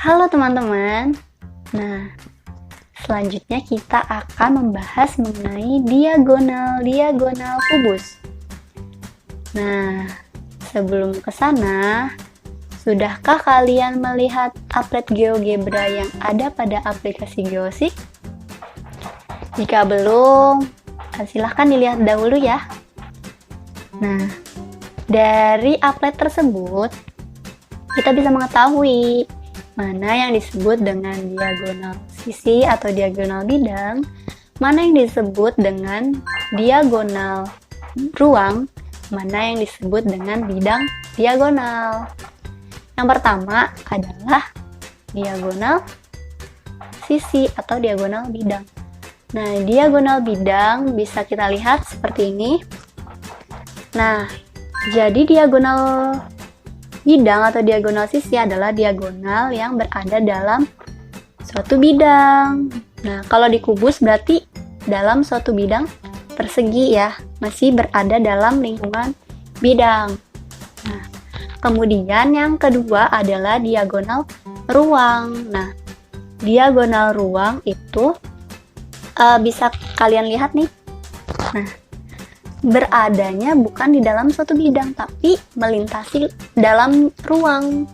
Halo teman-teman. Nah, selanjutnya kita akan membahas mengenai diagonal kubus. Nah, sebelum ke sana, sudahkah kalian melihat applet GeoGebra yang ada pada aplikasi Geosik? Jika belum, silahkan dilihat dahulu ya. Nah, dari applet tersebut, kita bisa mengetahui mana yang disebut dengan diagonal sisi atau diagonal bidang, mana yang disebut dengan diagonal ruang, mana yang disebut dengan bidang diagonal. Yang pertama adalah diagonal sisi atau diagonal bidang. Nah, diagonal bidang bisa kita lihat seperti ini. Nah, jadi diagonal bidang atau diagonal sisi adalah diagonal yang berada dalam suatu bidang. Nah, kalau dikubus berarti dalam suatu bidang persegi ya, masih berada dalam lingkungan bidang. Nah, kemudian yang kedua adalah diagonal ruang. Nah, diagonal ruang itu bisa kalian lihat nih. Nah, beradanya bukan di dalam suatu bidang, tapi melintasi dalam ruang,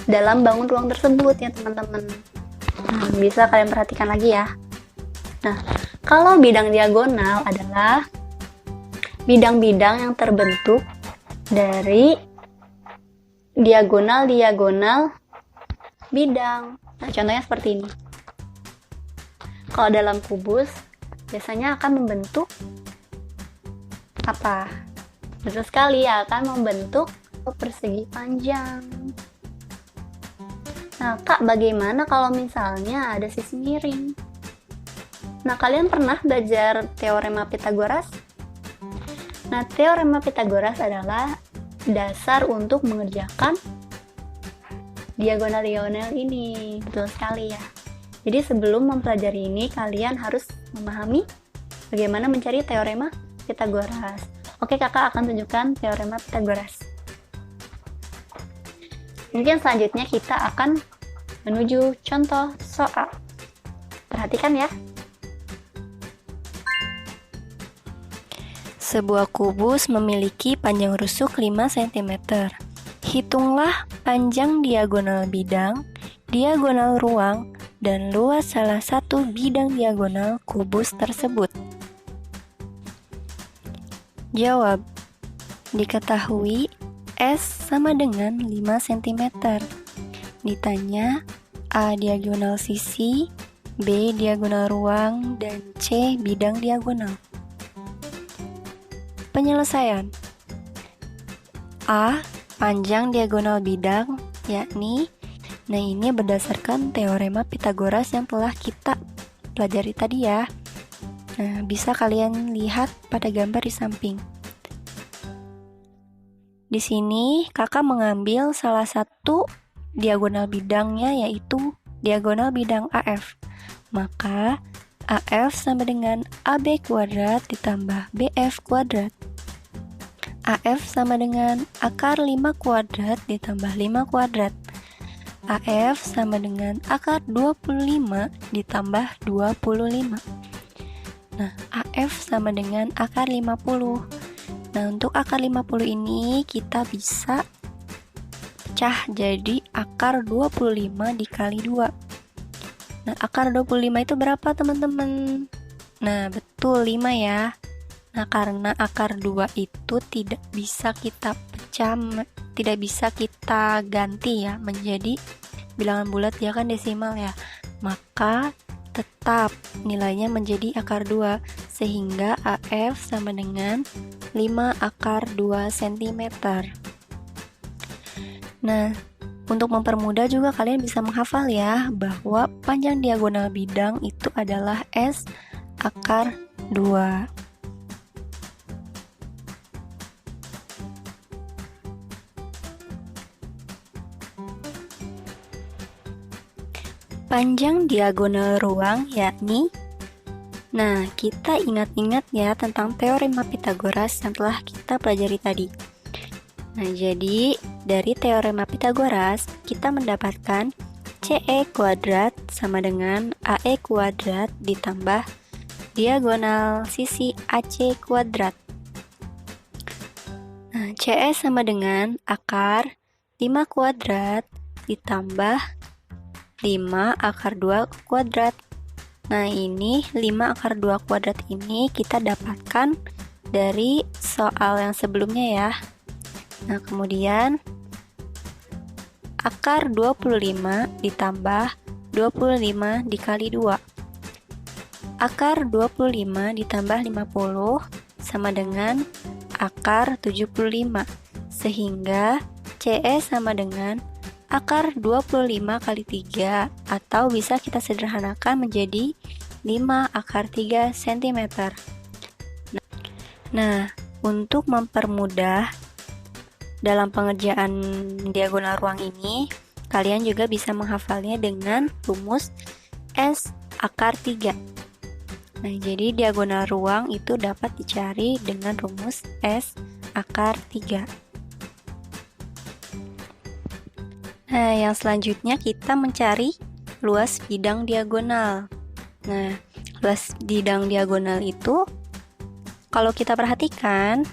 dalam bangun ruang tersebut ya teman-teman. Nah, bisa kalian perhatikan lagi ya. Nah, kalau bidang diagonal adalah bidang-bidang yang terbentuk dari diagonal-diagonal bidang. Nah, contohnya seperti ini. Kalau dalam kubus, biasanya akan membentuk apa? Betul sekali, akan membentuk persegi panjang. Nah, Kak, bagaimana kalau misalnya ada sisi miring? Nah, kalian pernah belajar teorema Pythagoras? Nah, teorema Pythagoras adalah dasar untuk mengerjakan diagonal-diagonal ini. Betul sekali ya. Jadi sebelum mempelajari ini, kalian harus memahami bagaimana mencari teorema Pythagoras. Oke, kakak akan tunjukkan teorema Pythagoras. Mungkin selanjutnya kita akan menuju contoh soal. Perhatikan ya. Sebuah kubus memiliki panjang rusuk 5 cm. Hitunglah panjang diagonal bidang, diagonal ruang, dan luas salah satu bidang diagonal kubus tersebut. Jawab. Diketahui S sama dengan 5 cm. Ditanya A diagonal sisi, B diagonal ruang, dan C bidang diagonal. Penyelesaian. A. Panjang diagonal bidang, yakni ini berdasarkan teorema Pythagoras yang telah kita pelajari tadi ya. Nah, bisa kalian lihat pada gambar di samping. Di sini kakak mengambil salah satu diagonal bidangnya, yaitu diagonal bidang AF. Maka AF sama dengan AB kuadrat ditambah BF kuadrat. AF sama dengan akar 5 kuadrat ditambah 5 kuadrat. AF sama dengan akar 25 ditambah 25. Nah, AF sama dengan akar 50. Nah, untuk akar 50 ini kita bisa pecah jadi akar 25 dikali 2. Nah, akar 25 itu berapa teman-teman? Nah, betul 5 ya. Nah, karena akar 2 itu tidak bisa kita pecah, tidak bisa kita ganti ya menjadi bilangan bulat, ya kan desimal ya. Maka tetap nilainya menjadi akar 2, sehingga AF sama dengan 5 akar 2 cm. Nah, untuk mempermudah juga kalian bisa menghafal ya bahwa panjang diagonal bidang itu adalah S akar 2. Panjang diagonal ruang yakni, nah kita ingat-ingat ya tentang teorema Pythagoras yang telah kita pelajari tadi. Nah, jadi dari teorema Pythagoras kita mendapatkan C CE kuadrat sama dengan AE kuadrat ditambah diagonal sisi AC kuadrat. Nah, CE sama dengan akar 5 kuadrat ditambah 5 akar 2 kuadrat. Nah, ini 5 akar 2 kuadrat ini kita dapatkan dari soal yang sebelumnya ya. Nah, kemudian akar 25 ditambah 25 dikali 2. Akar 25 ditambah 50 sama dengan akar 75. Sehingga CE sama dengan akar 25 kali 3, atau bisa kita sederhanakan menjadi 5 akar 3 cm. Nah, untuk mempermudah dalam pengerjaan diagonal ruang ini, kalian juga bisa menghafalnya dengan rumus S akar 3. Nah, jadi diagonal ruang itu dapat dicari dengan rumus S akar 3. Nah, yang selanjutnya kita mencari luas bidang diagonal. Nah, luas bidang diagonal itu, kalau kita perhatikan,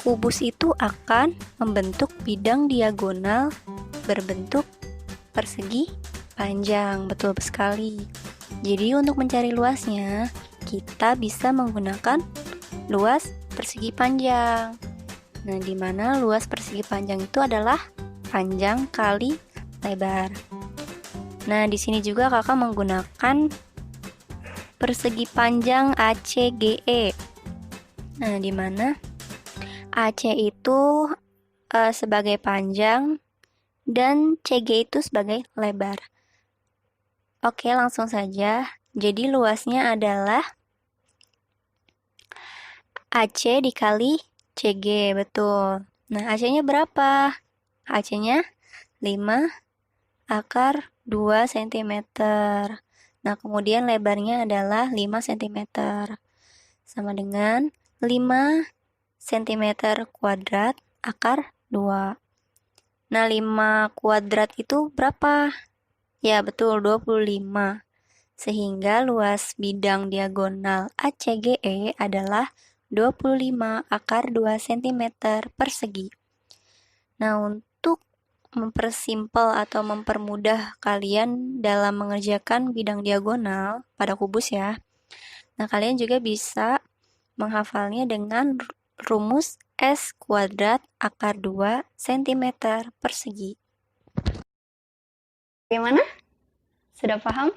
kubus itu akan membentuk bidang diagonal berbentuk persegi panjang. Betul sekali. Jadi, untuk mencari luasnya, kita bisa menggunakan luas persegi panjang. Nah, di mana luas persegi panjang itu adalah panjang kali lebar. Nah, di sini juga kakak menggunakan persegi panjang ACGE. Nah, di mana AC itu sebagai panjang dan CG itu sebagai lebar. Oke, langsung saja. Jadi luasnya adalah AC dikali CG, betul. Nah, AC-nya berapa? AC-nya 5 akar 2 cm. Nah, kemudian lebarnya adalah 5 cm. Sama dengan 5 cm kuadrat akar 2. Nah, 5 kuadrat itu berapa? Ya, betul, 25. Sehingga luas bidang diagonal ACGE adalah 25 akar 2 cm persegi. Nah, untuk mempersimpel atau mempermudah kalian dalam mengerjakan bidang diagonal pada kubus ya. Nah, kalian juga bisa menghafalnya dengan rumus S kuadrat akar 2 cm persegi. Bagaimana? Sudah paham?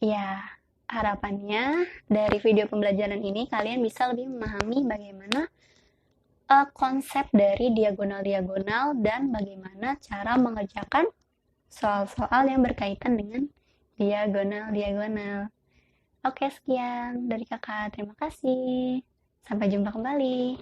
Ya, harapannya dari video pembelajaran ini kalian bisa lebih memahami bagaimana konsep dari diagonal-diagonal dan bagaimana cara mengerjakan soal-soal yang berkaitan dengan diagonal-diagonal. Oke, sekian dari kakak. Terima kasih. Sampai jumpa kembali.